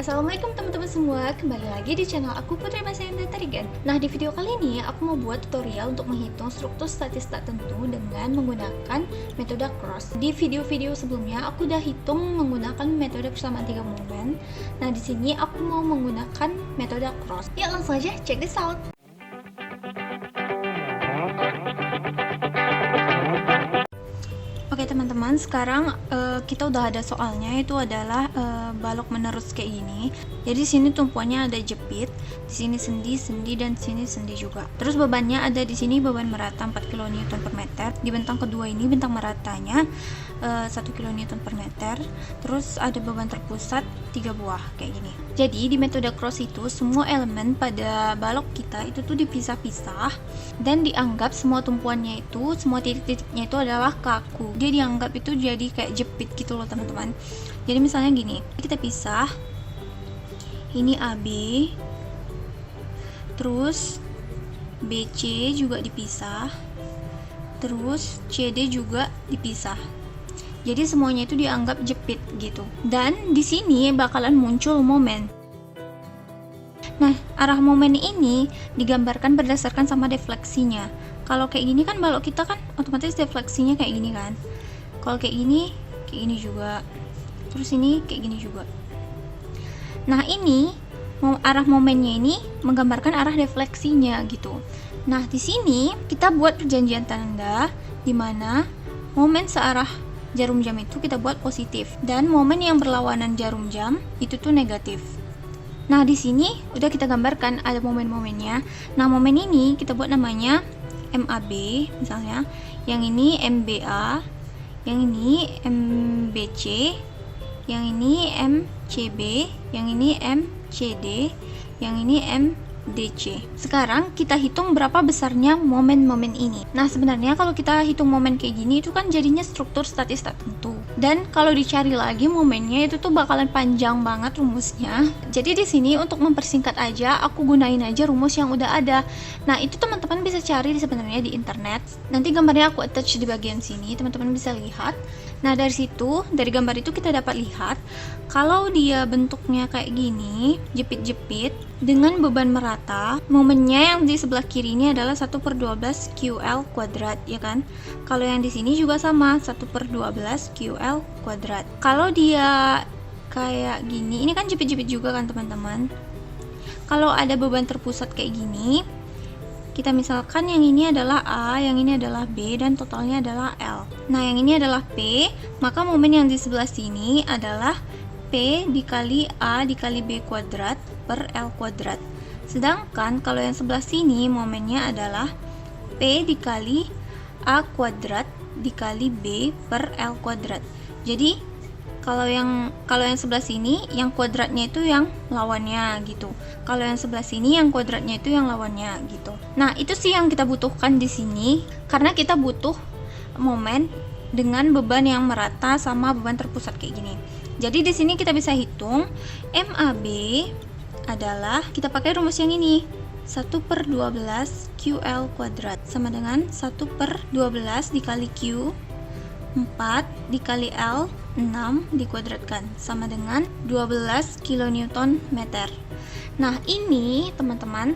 Assalamualaikum teman-teman semua, kembali lagi di channel aku Putri Masayanda Tarigan. Nah, di video kali ini aku mau buat tutorial untuk menghitung struktur statistik tertentu dengan menggunakan metode cross. Di video-video sebelumnya aku udah hitung menggunakan metode persamaan 3 momen. Nah, di sini aku mau menggunakan metode cross. Ya, langsung aja check this out. Oke teman-teman, sekarang kita udah ada soalnya, itu adalah balok menerus kayak gini. Jadi sini tumpuannya ada jepit, di sini sendi, dan sini sendi juga. Terus bebannya ada di sini beban merata 4 kN per meter. Di bentang kedua ini bentang meratanya 1 kN per meter. Terus ada beban terpusat 3 buah kayak gini. Jadi di metode cross itu semua elemen pada balok kita itu tuh dipisah-pisah dan dianggap semua tumpuannya itu, semua titik-titiknya itu adalah kaku. Dia dianggap itu jadi kayak jepit gitu loh teman-teman. Jadi misalnya gini, kita pisah. Ini AB, terus BC juga dipisah, terus CD juga dipisah. Jadi semuanya itu dianggap jepit gitu. Dan di sini bakalan muncul momen. Nah, arah momen ini digambarkan berdasarkan sama defleksinya. Kalau kayak gini kan balok kita kan otomatis defleksinya kayak gini kan. Kalau kayak gini juga. Terus ini kayak gini juga. Nah, ini arah momennya ini menggambarkan arah defleksinya gitu. Nah, di sini kita buat perjanjian tanda di mana momen searah jarum jam itu kita buat positif dan momen yang berlawanan jarum jam itu tuh negatif. Nah, di sini udah kita gambarkan ada momen-momennya. Nah, momen ini kita buat namanya MAB misalnya, yang ini MBA, yang ini MBC, yang ini MCB, yang ini MCD, yang ini MDC. Sekarang kita hitung berapa besarnya momen-momen ini. Nah, sebenarnya kalau kita hitung momen kayak gini itu kan jadinya struktur statistik tertentu. Dan kalau dicari lagi momennya itu tuh bakalan panjang banget rumusnya. Jadi di sini untuk mempersingkat aja aku gunain aja rumus yang udah ada. Nah, itu teman-teman bisa cari sebenarnya di internet. Nanti gambarnya aku attach di bagian sini, teman-teman bisa lihat. Nah, dari situ, dari gambar itu kita dapat lihat kalau dia bentuknya kayak gini, jepit-jepit dengan beban merata, momennya yang di sebelah kiri ini adalah 1/12 QL kuadrat, ya kan? Kalau yang di sini juga sama, 1/12 QL kuadrat. Kalau dia kayak gini, ini kan jepit-jepit juga kan teman-teman. Kalau ada beban terpusat kayak gini, kita misalkan yang ini adalah A, yang ini adalah B, dan totalnya adalah L. Nah, yang ini adalah P, maka momen yang di sebelah sini adalah P dikali A dikali B kuadrat per L kuadrat. Sedangkan kalau yang sebelah sini momennya adalah P dikali A kuadrat dikali B per L kuadrat. Jadi kalau yang sebelah sini yang kuadratnya itu yang lawannya gitu. Kalau yang sebelah sini yang kuadratnya itu yang lawannya gitu. Nah, itu sih yang kita butuhkan di sini karena kita butuh momen dengan beban yang merata sama beban terpusat kayak gini. Jadi di sini kita bisa hitung MAB adalah kita pakai rumus yang ini. 1/12 QL kuadrat sama dengan 1/12 dikali Q 4 dikali L 6 dikuadratkan sama dengan 12 kN meter. Nah, ini teman-teman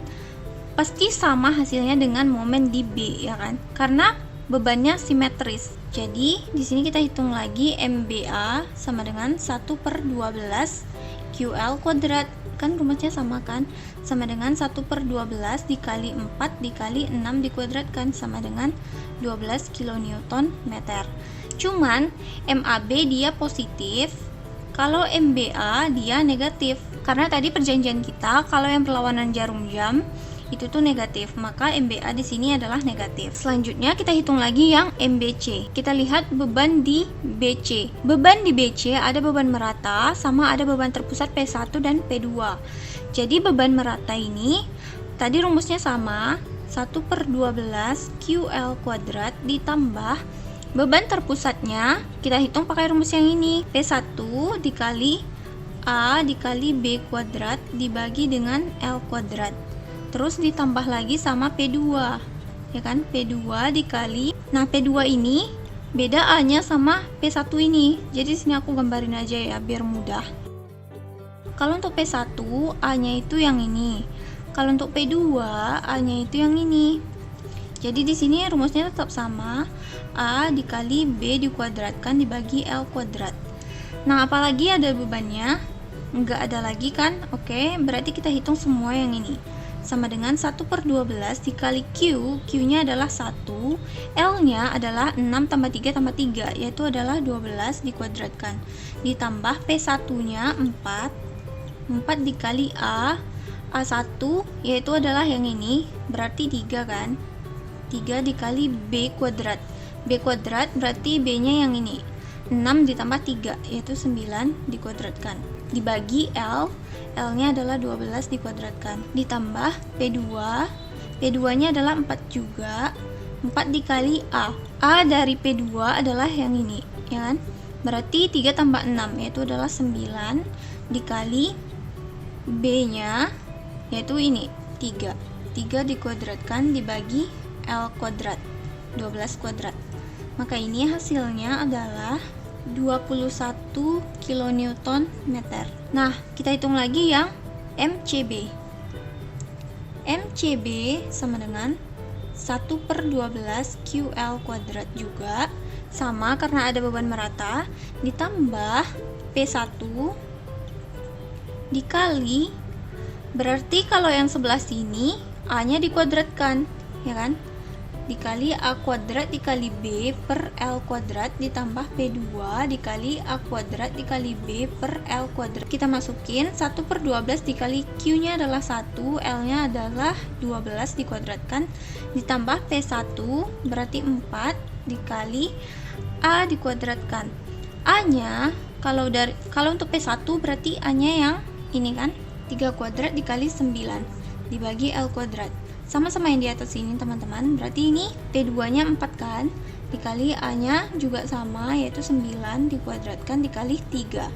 pasti sama hasilnya dengan momen di B, ya kan? Karena bebannya simetris. Jadi di sini kita hitung lagi MBA sama dengan 1/12 QL kuadrat. Kan rumusnya sama kan? Sama dengan 1/12 dikali 4 dikali 6 dikuadratkan sama dengan 12 kN meter. Cuman MAB dia positif, kalau MBA dia negatif. Karena tadi perjanjian kita kalau yang perlawanan jarum jam itu tuh negatif, maka MBA di sini adalah negatif. Selanjutnya kita hitung lagi yang MBC. Kita lihat beban di BC. Beban di BC ada beban merata sama ada beban terpusat P1 dan P2. Jadi beban merata ini tadi rumusnya sama, 1/12 QL kuadrat ditambah beban terpusatnya kita hitung pakai rumus yang ini, P1 dikali A dikali B kuadrat dibagi dengan L kuadrat. Terus ditambah lagi sama P2. Ya kan? P2 dikali. Nah, P2 ini beda A-nya sama P1 ini. Jadi sini aku gambarin aja ya biar mudah. Kalau untuk P1, A-nya itu yang ini. Kalau untuk P2, A-nya itu yang ini. Jadi di sini rumusnya tetap sama, A dikali B dikuadratkan dibagi L kuadrat. Nah, apalagi ada bebannya? Enggak ada lagi kan? Oke, berarti kita hitung semua yang ini. Sama dengan 1/12 dikali Q, Q-nya adalah 1, L-nya adalah 6 tambah 3 tambah 3, yaitu adalah 12 dikuadratkan. Ditambah P1-nya 4, 4 dikali A, A1 yaitu adalah yang ini, berarti 3 kan? 3 dikali B kuadrat. B kuadrat berarti B-nya yang ini. 6 ditambah 3 yaitu 9 dikuadratkan. Dibagi L, L-nya adalah 12 dikuadratkan. Ditambah P2, P2-nya adalah 4 juga. 4 dikali A. A dari P2 adalah yang ini, ya kan? Berarti 3 tambah 6 yaitu adalah 9 dikali B-nya yaitu ini, 3. 3 dikuadratkan dibagi L kuadrat, 12 kuadrat. Maka ini hasilnya adalah 21 kilonewton meter. Nah, kita hitung lagi yang MCB. MCB sama dengan 1/12 QL kuadrat juga, sama karena ada beban merata, ditambah P1 dikali, berarti kalau yang sebelah sini A-nya dikuadratkan, ya kan? Dikali A kuadrat dikali B per L kuadrat ditambah P2 dikali A kuadrat dikali B per L kuadrat. Kita masukin 1/12 dikali Q-nya adalah 1, L-nya adalah 12 dikuadratkan, ditambah P1 berarti 4 dikali A dikuadratkan. A-nya kalau untuk P1 berarti A-nya yang ini kan, 3 kuadrat dikali 9 dibagi L kuadrat. Sama-sama yang di atas ini teman-teman, berarti ini P2-nya 4 kan, dikali A-nya juga sama yaitu 9 dikuadratkan dikali 3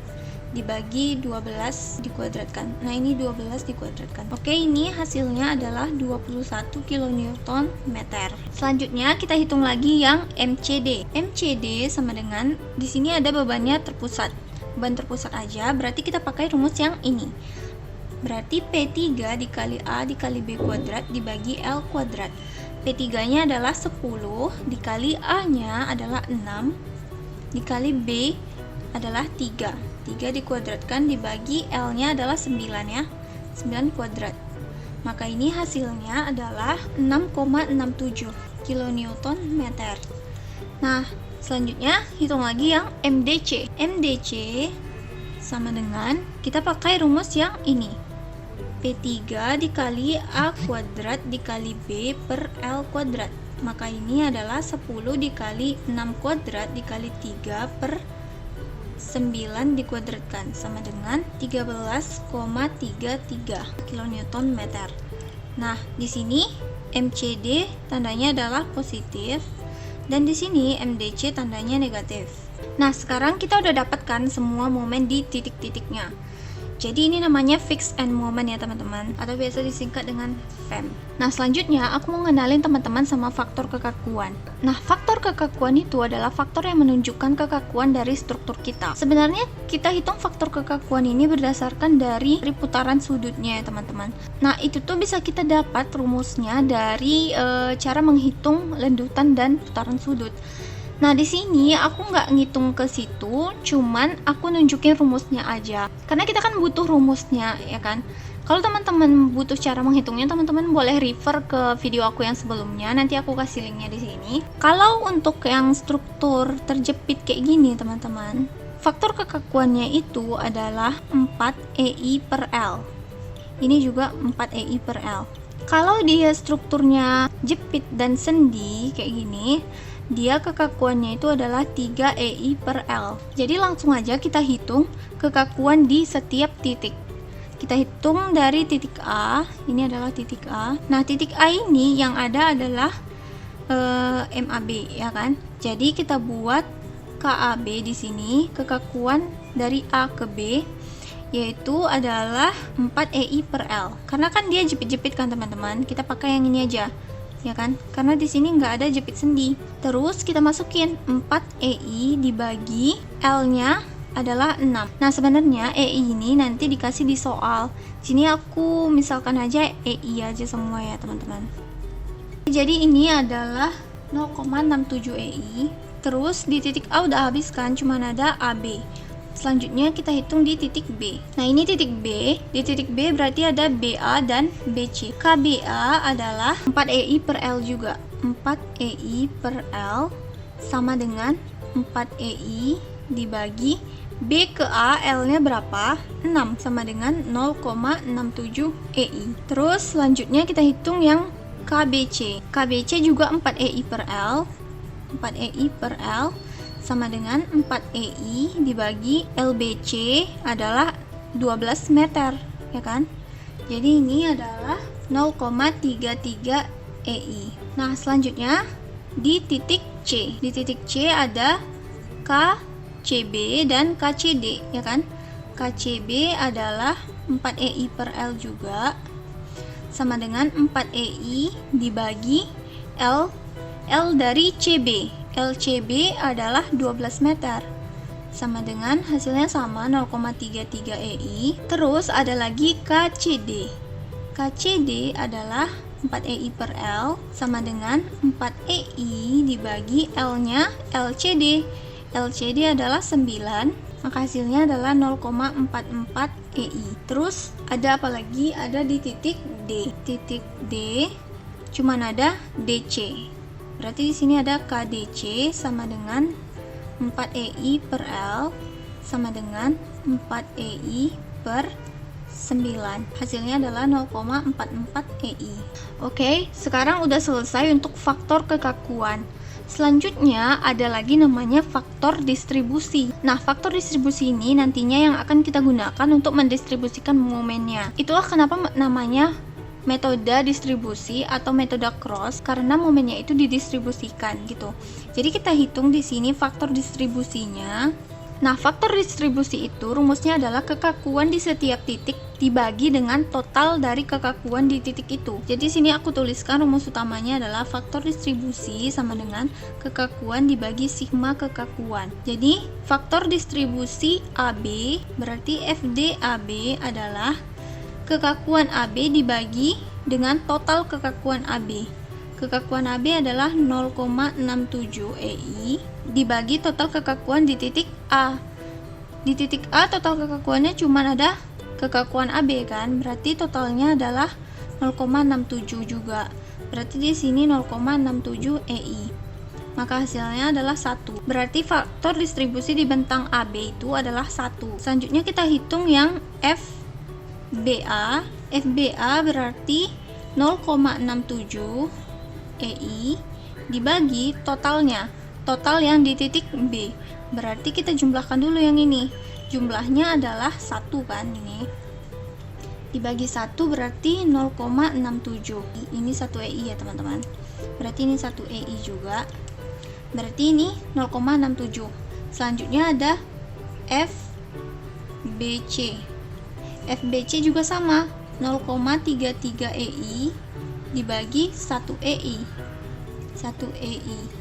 dibagi 12 dikuadratkan. Nah, ini 12 dikuadratkan. Oke, ini hasilnya adalah 21 kilonewton meter. Selanjutnya kita hitung lagi yang MCD. MCD sama dengan, di sini ada bebannya terpusat. Beban terpusat aja, berarti kita pakai rumus yang ini. Berarti P3 dikali A dikali B kuadrat dibagi L kuadrat. P3-nya adalah 10 dikali A-nya adalah 6 dikali B adalah 3. 3 dikuadratkan dibagi L-nya adalah 9 ya. 9 kuadrat. Maka ini hasilnya adalah 6,67 kilonewton meter. Nah, selanjutnya hitung lagi yang MDC. MDC sama dengan, kita pakai rumus yang ini. P3 dikali A kuadrat dikali B per L kuadrat. Maka ini adalah 10 dikali 6 kuadrat dikali 3 per 9 dikuadratkan, sama dengan 13,33 kilonewton meter. Nah, di sini MCD tandanya adalah positif dan di sini MDC tandanya negatif. Nah, sekarang kita udah dapatkan semua momen di titik-titiknya. Jadi ini namanya fixed end moment ya teman-teman, atau biasa disingkat dengan FEM. Nah, selanjutnya aku mau ngenalin teman-teman sama faktor kekakuan. Nah, faktor kekakuan itu adalah faktor yang menunjukkan kekakuan dari struktur kita. Sebenarnya kita hitung faktor kekakuan ini berdasarkan dari putaran sudutnya ya teman-teman. Nah, itu tuh bisa kita dapat rumusnya dari cara menghitung lendutan dan putaran sudut. Nah, di sini aku nggak ngitung ke situ, cuman aku nunjukin rumusnya aja. Karena kita kan butuh rumusnya, ya kan? Kalau teman-teman butuh cara menghitungnya, teman-teman boleh refer ke video aku yang sebelumnya. Nanti aku kasih linknya di sini. Kalau untuk yang struktur terjepit kayak gini, teman-teman, faktor kekakuannya itu adalah 4 EI per L. Ini juga 4 EI per L. Kalau dia strukturnya jepit dan sendi kayak gini, dia kekakuannya itu adalah 3 EI per L. Jadi langsung aja kita hitung kekakuan di setiap titik. Kita hitung dari titik A, ini adalah titik A. Nah, titik A ini yang ada adalah MAB, ya kan? Jadi kita buat KAB di sini, kekakuan dari A ke B, yaitu adalah 4 EI per L. Karena kan dia jepit-jepit kan teman-teman, kita pakai yang ini aja. Ya kan? Karena di sini nggak ada jepit sendi. Terus kita masukin 4 EI dibagi L-nya adalah 6. Nah, sebenarnya EI ini nanti dikasih di soal. Sini aku misalkan aja EI aja semua ya, teman-teman. Jadi ini adalah 0,67 EI. Terus di titik A udah habis kan, cuman ada AB. Selanjutnya kita hitung di titik B. Nah, ini titik B. Di titik B berarti ada BA dan BC. KBA adalah 4 EI per L juga. 4 EI per L sama dengan 4 EI dibagi B ke A, L-nya berapa? 6, sama dengan 0,67 EI. Terus selanjutnya kita hitung yang KBC. KBC juga 4 EI per L. 4 EI per L sama dengan 4 EI dibagi LBC adalah 12 meter, ya kan? Jadi ini adalah 0,33 EI. Nah, selanjutnya di titik C. Di titik C ada KCB dan KCD, ya kan? KCB adalah 4 EI per L juga sama dengan 4 EI dibagi L dari CB. LCB adalah 12 meter sama dengan hasilnya sama 0,33 EI. Terus ada lagi KCD. KCD adalah 4 EI per L sama dengan 4 EI dibagi L-nya LCD. LCD adalah 9, maka hasilnya adalah 0,44 EI. Terus ada apa lagi? Ada di titik D. Titik D cuman ada DC. Berarti di sini ada KDC sama dengan 4 EI per L sama dengan 4 EI per 9. Hasilnya adalah 0,44 EI. Oke, sekarang udah selesai untuk faktor kekakuan. Selanjutnya ada lagi namanya faktor distribusi. Nah, faktor distribusi ini nantinya yang akan kita gunakan untuk mendistribusikan momennya. Itulah kenapa namanya metode distribusi atau metode cross, karena momennya itu didistribusikan gitu. Jadi kita hitung di sini faktor distribusinya. Nah, faktor distribusi itu rumusnya adalah kekakuan di setiap titik dibagi dengan total dari kekakuan di titik itu. Jadi sini aku tuliskan rumus utamanya adalah faktor distribusi sama dengan kekakuan dibagi sigma kekakuan. Jadi faktor distribusi AB berarti FDAB adalah kekakuan AB dibagi dengan total kekakuan AB. Kekakuan AB adalah 0,67 EI dibagi total kekakuan di titik A. Di titik A total kekakuannya cuma ada kekakuan AB kan, berarti totalnya adalah 0,67 juga. Berarti di sini 0,67 EI. Maka hasilnya adalah 1. Berarti faktor distribusi di bentang AB itu adalah 1. Selanjutnya kita hitung yang FBA. FBA berarti 0,67 EI dibagi totalnya. Total yang di titik B. Berarti kita jumlahkan dulu yang ini. Jumlahnya adalah 1 kan ini. Dibagi 1 berarti 0,67. Ini 1 EI ya, teman-teman. Berarti ini 1 EI juga. Berarti ini 0,67. Selanjutnya ada FBC. FBC juga sama, 0,33 EI dibagi 1 EI. 1 EI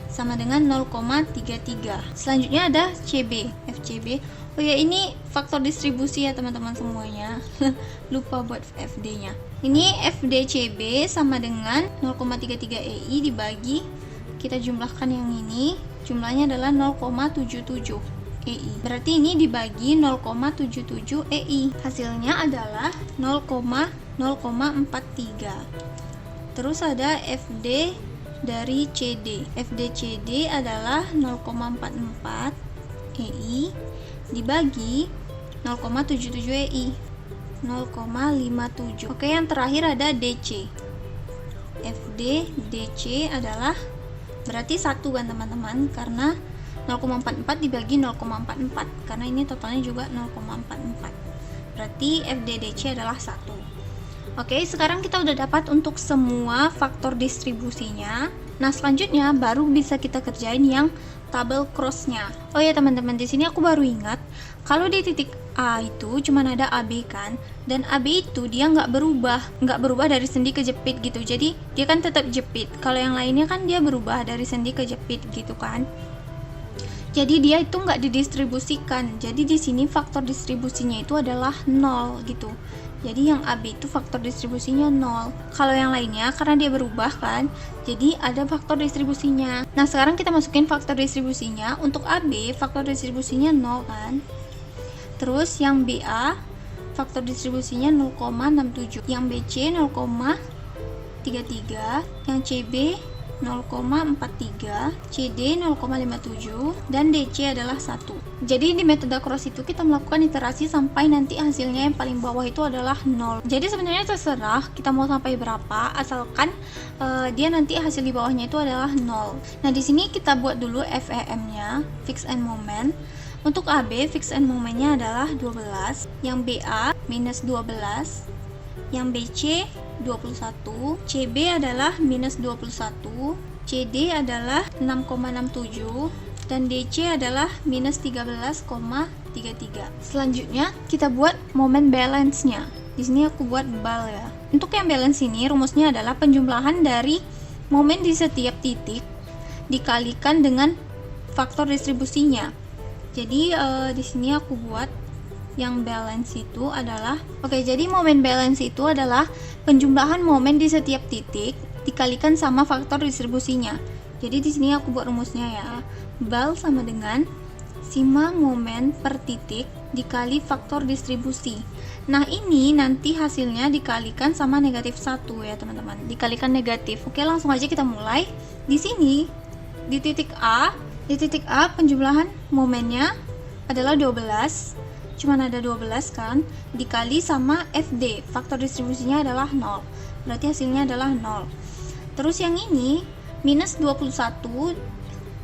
sama dengan 0,33. Selanjutnya ada CB, FCB. Oh ya, ini faktor distribusi ya teman-teman semuanya. Lupa buat FD-nya. Ini FDCB sama dengan 0,33 EI dibagi, kita jumlahkan yang ini, jumlahnya adalah 0,77 EI. Berarti ini dibagi 0,77 EI. Hasilnya adalah 0,43. Terus ada FD dari CD. FDCD adalah 0,44 EI dibagi 0,77 EI. 0,57. Oke, yang terakhir ada DC. FD/DC adalah berarti 1 kan teman-teman, karena 0,44 dibagi 0,44, karena ini totalnya juga 0,44. Berarti FD/DC adalah 1. Oke, sekarang kita udah dapat untuk semua faktor distribusinya. Nah, selanjutnya baru bisa kita kerjain yang tabel crossnya. Oh ya teman-teman, di sini aku baru ingat kalau di titik A itu cuma ada AB kan, dan AB itu dia nggak berubah dari sendi ke jepit gitu. Jadi dia kan tetap jepit. Kalau yang lainnya kan dia berubah dari sendi ke jepit gitu kan. Jadi dia itu nggak didistribusikan. Jadi di sini faktor distribusinya itu adalah 0 gitu. Jadi yang AB itu faktor distribusinya 0. Kalau yang lainnya karena dia berubah kan, jadi ada faktor distribusinya. Nah, sekarang kita masukin faktor distribusinya. Untuk AB faktor distribusinya 0 kan. Terus yang BA faktor distribusinya 0,67. Yang BC 0,33, yang CB 0,43, CD 0,57, dan DC adalah 1. Jadi di metode cross itu kita melakukan iterasi sampai nanti hasilnya yang paling bawah itu adalah 0. Jadi sebenarnya terserah kita mau sampai berapa, asalkan dia nanti hasil di bawahnya itu adalah 0. Nah, di sini kita buat dulu FEM-nya, fixed end moment. Untuk AB fixed end momentnya adalah 12, yang BA minus 12, yang BC 21, CB adalah minus 21, CD adalah 6,67, dan DC adalah minus 13,33. Selanjutnya kita buat moment balance-nya. Di sini aku buat bal ya. Untuk yang balance ini rumusnya adalah penjumlahan dari momen di setiap titik dikalikan dengan faktor distribusinya. Jadi di sini aku buat yang balance itu adalah jadi momen balance itu adalah penjumlahan momen di setiap titik dikalikan sama faktor distribusinya. Jadi di sini aku buat rumusnya ya. Bal sama dengan sima momen per titik dikali faktor distribusi. Nah, ini nanti hasilnya dikalikan sama negatif 1 ya teman-teman. Dikalikan negatif. Oke, langsung aja kita mulai. Di sini di titik A penjumlahan momennya adalah 12. Cuman ada 12 kan, dikali sama FD, faktor distribusinya adalah 0, berarti hasilnya adalah 0. Terus yang ini minus 21,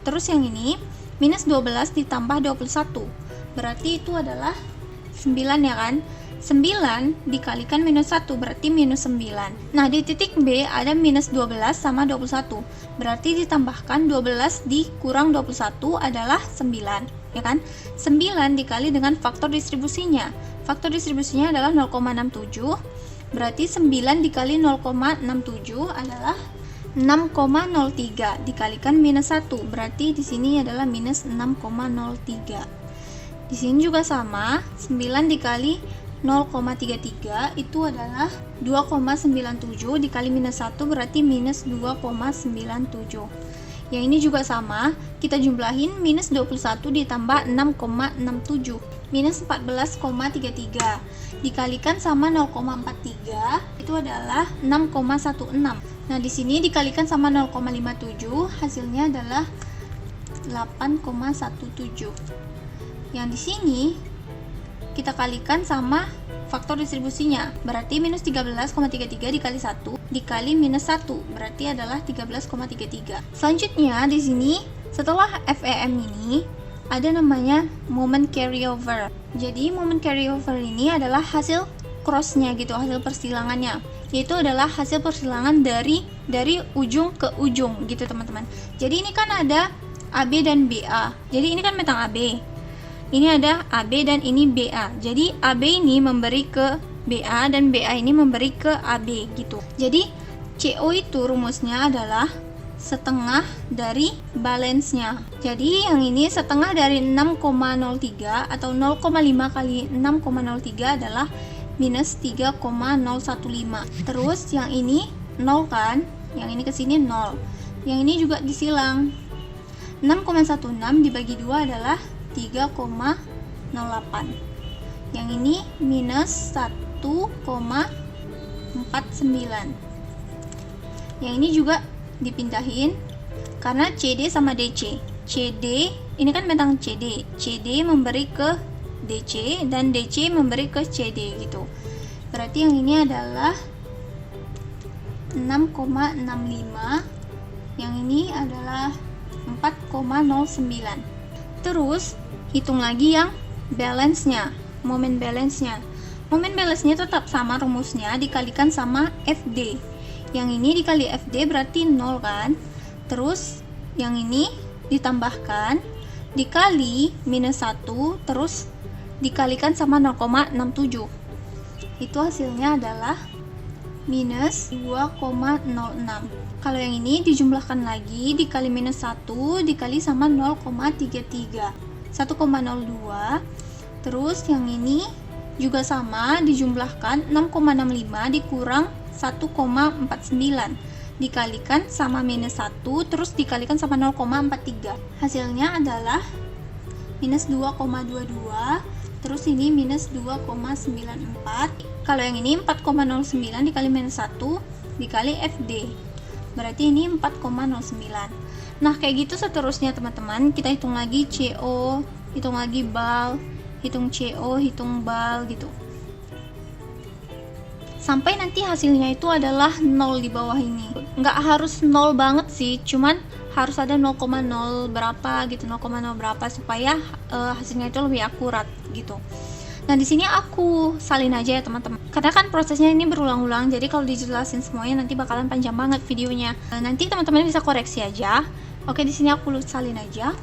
terus yang ini minus 12 ditambah 21, berarti itu adalah 9 ya kan. 9 dikalikan minus 1 berarti minus 9. Nah, di titik B ada minus 12 sama 21, berarti ditambahkan 12 dikurang 21 adalah 9 ya kan. 9 dikali dengan faktor distribusinya. Faktor distribusinya adalah 0,67, berarti 9 dikali 0,67 adalah 6,03 dikalikan minus 1, berarti di sini adalah minus 6,03. Di sini juga sama, 9 dikali 0,33 itu adalah 2,97 dikali minus 1 berarti minus 2,97. Yang ini juga sama, kita jumlahin minus 21 ditambah 6,67 minus 14,33 dikalikan sama 0,43 itu adalah 6,16. Nah, di sini dikalikan sama 0,57 hasilnya adalah 8,17. Yang di sini kita kalikan sama faktor distribusinya, berarti minus 13,33 dikali 1 dikali minus 1 berarti adalah 13,33. Selanjutnya di sini setelah FEM ini ada namanya moment carryover. Jadi moment carryover ini adalah hasil crossnya gitu, hasil persilangannya, yaitu adalah hasil persilangan dari ujung ke ujung gitu teman-teman. Jadi ini kan ada AB dan BA, jadi ini kan metang AB, ini ada AB dan ini BA. Jadi AB ini memberi ke BA dan BA ini memberi ke AB gitu. Jadi CO itu rumusnya adalah setengah dari balance-nya. Jadi yang ini setengah dari 6,03 atau 0,5 kali 6,03 adalah minus 3,015. Terus yang ini 0 kan, yang ini ke sini 0. Yang ini juga disilang. 6,16 dibagi 2 adalah 3,08. Yang ini minus 1,49. Yang ini juga dipindahin karena CD sama DC. CD ini kan bentang CD. CD memberi ke DC dan DC memberi ke CD gitu. Berarti yang ini adalah 6,65. Yang ini adalah 4,09. Terus hitung lagi yang balance-nya, moment balance-nya. Moment balance-nya tetap sama rumusnya dikalikan sama FD. Yang ini dikali FD berarti 0 kan. Terus yang ini ditambahkan dikali minus 1 terus dikalikan sama 0,67. Itu hasilnya adalah minus 2,06. Kalau yang ini dijumlahkan lagi, dikali minus 1 dikali sama 0,33, 1,02. Terus yang ini juga sama, dijumlahkan 6,65 dikurang 1,49 dikalikan sama minus 1, terus dikalikan sama 0,43. Hasilnya adalah minus 2,22. Terus ini minus 2,94. Kalau yang ini 4,09 dikali minus 1 dikali FD. Berarti ini 4,09. Nah, kayak gitu seterusnya teman-teman. Kita hitung lagi CO, hitung lagi BAL, hitung CO, hitung BAL gitu. Sampai nanti hasilnya itu adalah 0 di bawah ini. Nggak harus 0 banget sih, cuman harus ada 0,0 berapa gitu, 0,0 berapa supaya hasilnya itu lebih akurat gitu. Nah, di sini aku salin aja ya teman-teman. Karena kan prosesnya ini berulang-ulang, jadi kalau dijelasin semuanya nanti bakalan panjang banget videonya. Nanti teman-teman bisa koreksi aja. Oke, di sini aku salin aja.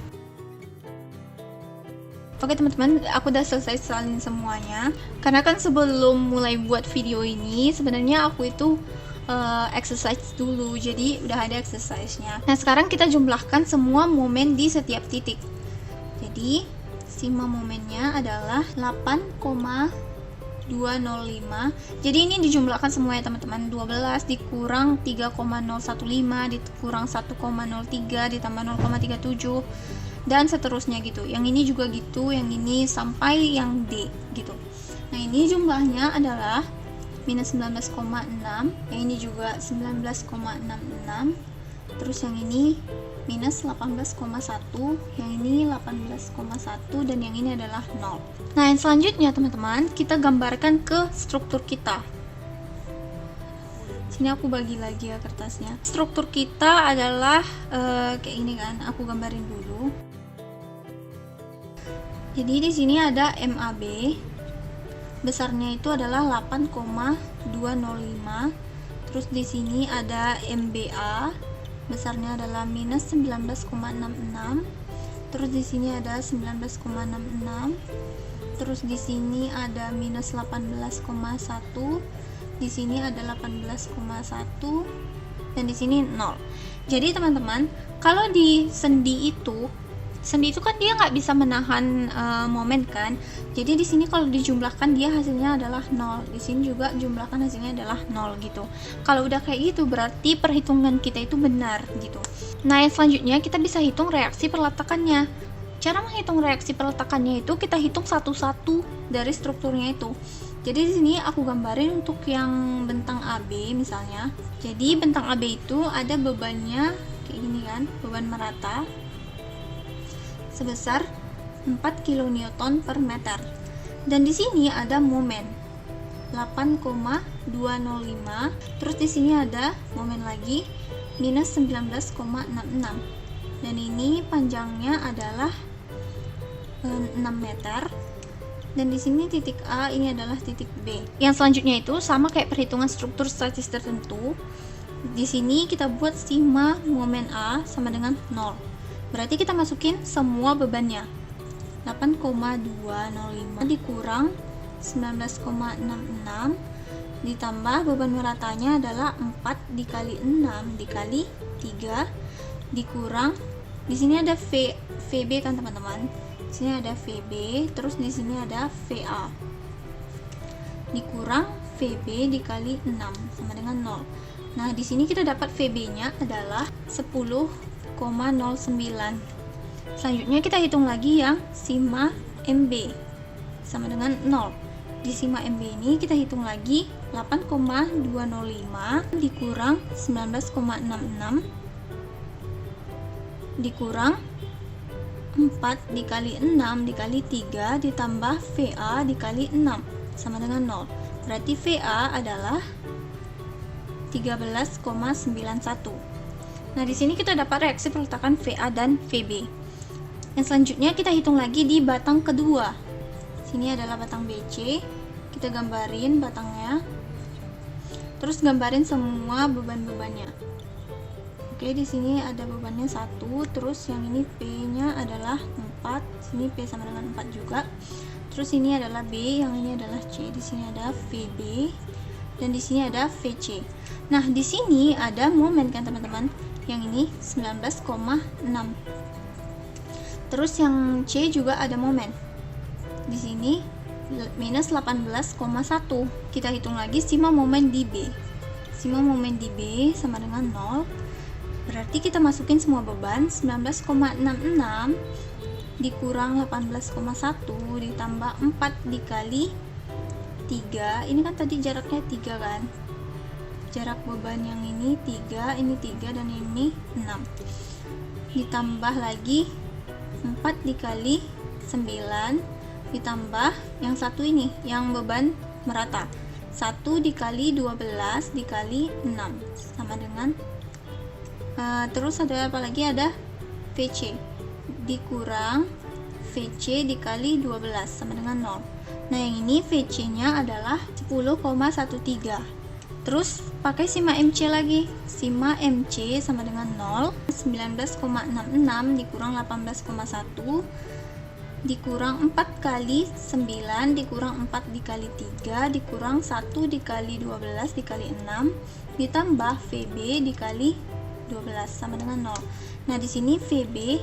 Oke teman-teman, aku udah selesai salin semuanya. Karena kan sebelum mulai buat video ini, sebenarnya aku itu exercise dulu, jadi udah ada exercise-nya. Nah, sekarang kita jumlahkan semua momen di setiap titik. Jadi sima momennya adalah 8,205. Jadi ini dijumlahkan semua ya teman-teman. 12 dikurang 3,015 dikurang 1,03 ditambah 0,37 dan seterusnya gitu. Yang ini juga gitu, yang ini sampai yang D gitu. Nah, ini jumlahnya adalah minus 19,6, yang ini juga 19,66, terus yang ini minus 18,1, yang ini 18,1, dan yang ini adalah 0. Nah, yang selanjutnya teman-teman, kita gambarkan ke struktur kita. Sini aku bagi lagi ya kertasnya. Struktur kita adalah kayak ini kan, aku gambarin dulu. Jadi di sini ada MAB, besarnya itu adalah 8,205. Terus di sini ada MBA, besarnya adalah minus 19,66. Terus di sini ada 19,66. Terus di sini ada minus 18,1. Di sini ada 18,1 dan di sini 0. Jadi teman-teman, kalau di sendi itu kan dia nggak bisa menahan momen kan. Jadi di sini kalau dijumlahkan dia hasilnya adalah 0. Di sini juga jumlahkan hasilnya adalah 0 gitu. Kalau udah kayak gitu berarti perhitungan kita itu benar gitu. Nah, yang selanjutnya kita bisa hitung reaksi perletakannya. Cara menghitung reaksi perletakannya itu kita hitung satu-satu dari strukturnya itu. Jadi di sini aku gambarin untuk yang bentang AB misalnya. Jadi bentang AB itu ada bebannya kayak gini kan, beban merata sebesar 4 kN per meter. Dan di sini ada momen 8,205. Terus di sini ada momen lagi minus 19,66. Dan ini panjangnya adalah 6 meter. Dan di sini titik A, ini adalah titik B. Yang selanjutnya itu sama kayak perhitungan struktur statis tertentu. Di sini kita buat sima momen A sama dengan 0. Berarti kita masukin semua bebannya. 8,205 dikurang 19,66 ditambah beban meratanya adalah 4 dikali 6 dikali 3 dikurang, di sini ada VB kan teman-teman. Di sini ada VB, terus di sini ada VA. Dikurang VB dikali 6 sama dengan 0. Nah, di sini kita dapat VB-nya adalah 10,09. Selanjutnya kita hitung lagi yang sima MB sama dengan 0. Di sima MB ini kita hitung lagi 8,205 dikurang 19,66 dikurang 4 dikali 6 dikali 3 ditambah VA dikali 6 sama dengan 0. Berarti VA adalah 13,91. Nah, di sini kita dapat reaksi perletakan VA dan VB. Yang selanjutnya kita hitung lagi di batang kedua. Sini adalah batang BC. Kita gambarin batangnya. Terus gambarin semua beban-bebannya. Oke, di sini ada bebannya 1, terus yang ini P-nya adalah 4. Sini P sama dengan 4 juga. Terus ini adalah B, yang ini adalah C. Di sini ada VB. dan di sini ada VC. Nah, di sini ada momen kan teman-teman. Yang ini 19,6. Terus yang C juga ada momen. Di sini minus 18,1. Kita hitung lagi sima momen di B. Sima momen di B sama dengan 0. Berarti kita masukin semua beban. 19,66 dikurang 18,1 ditambah 4 dikali 3. Ini kan tadi jaraknya 3 kan. Jarak beban yang ini 3, ini 3, dan ini 6. Ditambah lagi 4 dikali 9 ditambah yang satu ini, yang beban merata. 1 dikali 12 dikali 6 sama dengan terus ada apa lagi, ada VC dikurang VC dikali 12 sama dengan 0. Nah, yang ini VC nya adalah 10,13. Terus pakai sima MC lagi. Sima MC sama dengan 0. 19,66 dikurang 18,1 dikurang 4 kali 9 dikurang 4 dikali 3 dikurang 1 dikali 12 dikali 6 ditambah VB dikali 12 sama dengan 0. Nah, di sini VB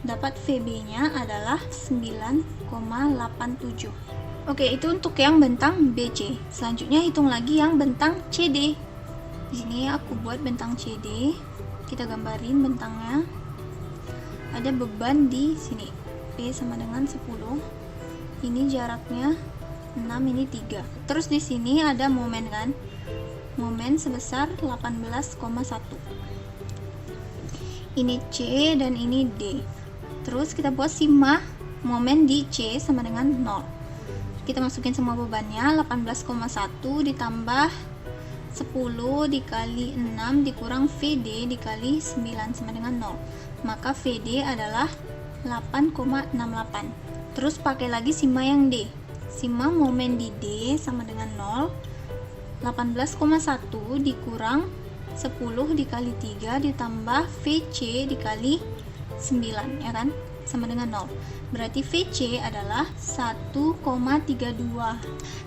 dapat VB-nya adalah 9,87. Oke, itu untuk yang bentang BC. Selanjutnya hitung lagi yang bentang CD. Di sini aku buat bentang CD. Kita gambarin bentangnya. Ada beban di sini. P sama dengan 10. Ini jaraknya 6, ini 3. Terus di sini ada momen kan? Momen sebesar 18,1. Ini C dan ini D. Terus kita buat sima momen di C sama dengan 0. Kita masukin semua bebannya. 18,1 ditambah 10 dikali 6 dikurang VD dikali 9 sama dengan 0. Maka VD adalah 8,68. Terus pakai lagi sima yang D. Sima momen di D sama dengan 0. 18,1 dikurang 10 dikali 3 ditambah VC dikali 9, ya kan? Sama dengan 0. Berarti VC adalah 1,32.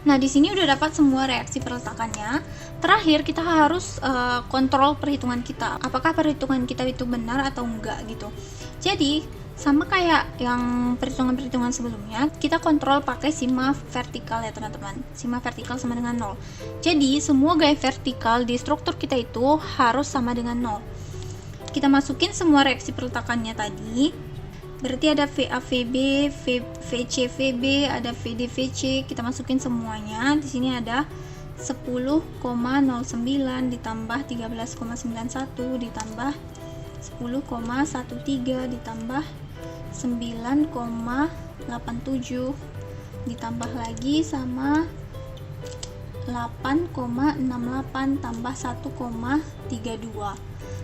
Nah, di sini udah dapat semua reaksi peletakannya. Terakhir kita harus kontrol perhitungan kita. Apakah perhitungan kita itu benar atau enggak gitu. Jadi, sama kayak yang perhitungan-perhitungan sebelumnya, kita kontrol pakai sima vertikal ya teman-teman. Sima vertikal sama dengan 0. Jadi, semua gaya vertikal di struktur kita itu harus sama dengan 0. Kita masukin semua reaksi peletakannya tadi. Berarti ada VA VB, VC VB, ada VD VC. Kita masukin semuanya. Di sini ada 10,09 ditambah 13,91 ditambah 10,13 ditambah 9,87 ditambah lagi sama 8,68 tambah 1,32.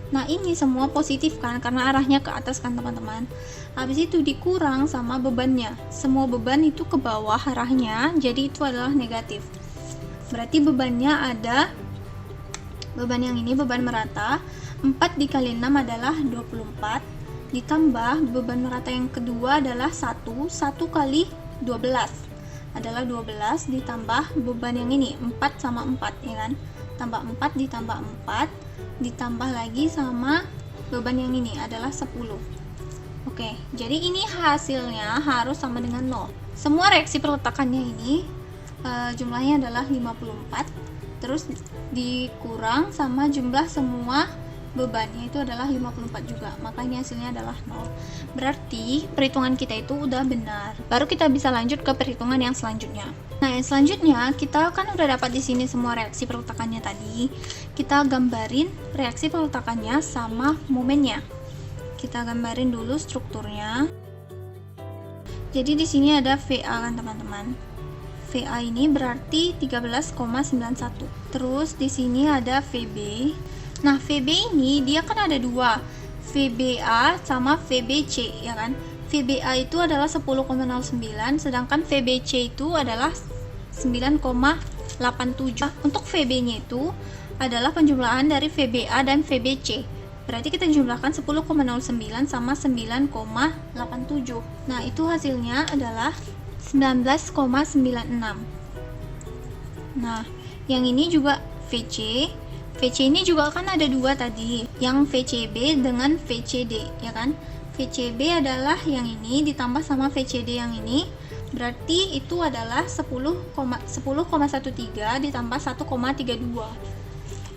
Nah, ini semua positif kan, karena arahnya ke atas kan teman-teman. Habis itu dikurang sama bebannya. Semua beban itu ke bawah arahnya, jadi itu adalah negatif. Berarti bebannya ada, beban yang ini beban merata, 4 dikali 6 adalah 24, ditambah beban merata yang kedua adalah 1 kali 12 adalah 12, ditambah beban yang ini 4 sama 4, ya kan? Tambah 4 ditambah 4 ditambah lagi sama beban yang ini adalah 10. Oke, jadi ini hasilnya harus sama dengan 0. Semua reaksi peletakannya ini jumlahnya adalah 54, terus dikurang sama jumlah semua bebannya itu adalah 54 juga, makanya hasilnya adalah 0. Berarti perhitungan kita itu udah benar. Baru kita bisa lanjut ke perhitungan yang selanjutnya. Nah, yang selanjutnya kita kan udah dapat di sini semua reaksi peletakannya tadi. Kita gambarin reaksi peletakannya sama momennya. Kita gambarin dulu strukturnya. Jadi di sini ada VA kan teman-teman. VA ini berarti 13,91. Terus di sini ada VB. Nah, VB ini dia kan ada dua, VBA sama VBC, ya kan? VBA itu adalah 10,09, sedangkan VBC itu adalah 9,87. Untuk VB-nya itu adalah penjumlahan dari VBA dan VBC. Berarti kita jumlahkan 10,09 sama 9,87. Nah, itu hasilnya adalah 19,96. Nah, yang ini juga VC. VC ini juga kan ada dua tadi, yang VCB dengan VCD, ya kan? VCB adalah yang ini ditambah sama VCD yang ini, berarti itu adalah 10,13 ditambah 1,32.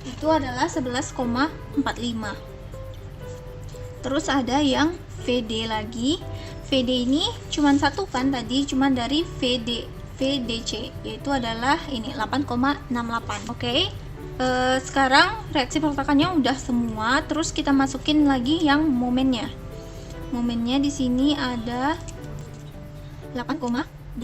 Itu adalah 11,45. Terus ada yang VD lagi. VD ini cuman satu kan tadi, cuman dari VDC, yaitu adalah ini 8,68. Oke. Sekarang reaksi pertakannya udah semua, terus kita masukin lagi yang momennya. Momennya di sini ada 8,205,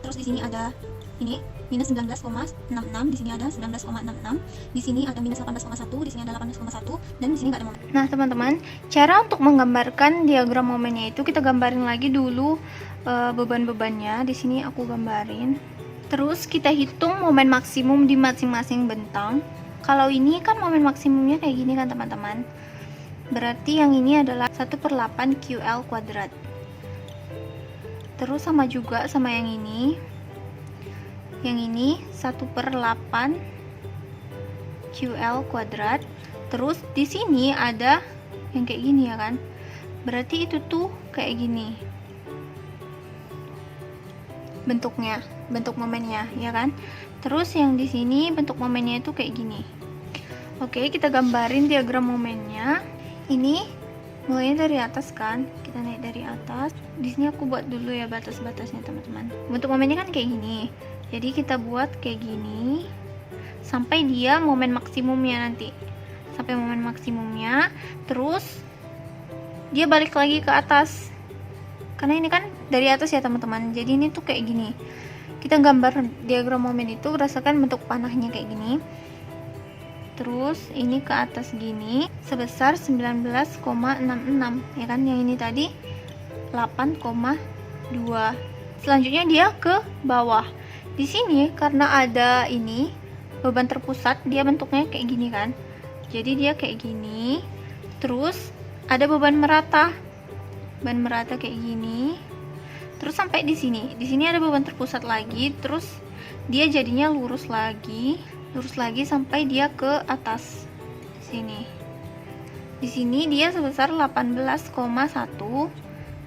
terus di sini ada ini minus 19,66, di sini ada 19,66, di sini ada minus 18,1, di sini ada 18,1, dan di sini nggak ada momen. Nah teman-teman, cara untuk menggambarkan diagram momennya itu kita gambarin lagi dulu beban-bebannya. Di sini aku gambarin. Terus kita hitung momen maksimum di masing-masing bentang. Kalau ini kan momen maksimumnya kayak gini kan teman-teman. Berarti yang ini adalah 1/8 QL kuadrat. Terus sama juga sama yang ini. Yang ini 1/8 QL kuadrat. Terus di sini ada yang kayak gini ya kan. Berarti itu tuh kayak gini. Bentuknya, bentuk momennya ya kan. Terus yang di sini bentuk momennya itu kayak gini. Oke, kita gambarin diagram momennya. Ini mulainya dari atas kan, kita naik dari atas. Di sini aku buat dulu ya batas-batasnya teman-teman. Bentuk momennya kan kayak gini, jadi kita buat kayak gini sampai dia momen maksimumnya nanti, sampai momen maksimumnya. Terus dia balik lagi ke atas, karena ini kan dari atas ya teman-teman, jadi ini tuh kayak gini. Kita gambar diagram momen itu berdasarkan bentuk panahnya kayak gini. Terus ini ke atas gini sebesar 19,66 ya kan, yang ini tadi 8,2. Selanjutnya dia ke bawah. Di sini karena ada ini beban terpusat, dia bentuknya kayak gini kan, jadi dia kayak gini. Terus ada beban merata kayak gini. Terus sampai di sini ada beban terpusat lagi, terus dia jadinya lurus lagi sampai dia ke atas sini. Di sini dia sebesar 18,1.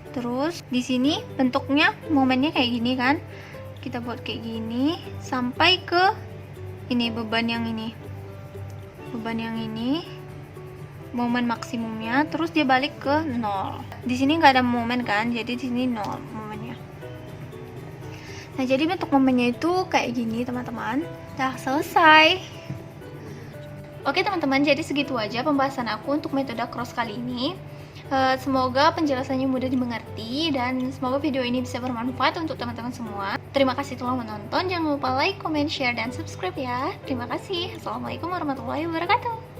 Terus di sini bentuknya momennya kayak gini kan, kita buat kayak gini sampai ke ini beban yang ini, momen maksimumnya. Terus dia balik ke 0. Di sini nggak ada momen kan, jadi di sini 0 momennya. Nah, jadi bentuk momennya itu kayak gini teman-teman. Udah selesai. Oke teman-teman, jadi segitu aja pembahasan aku untuk metode cross kali ini. Semoga penjelasannya mudah dimengerti dan semoga video ini bisa bermanfaat untuk teman-teman semua. Terima kasih telah menonton. Jangan lupa like, comment, share, dan subscribe ya. Terima kasih. Assalamualaikum warahmatullahi wabarakatuh.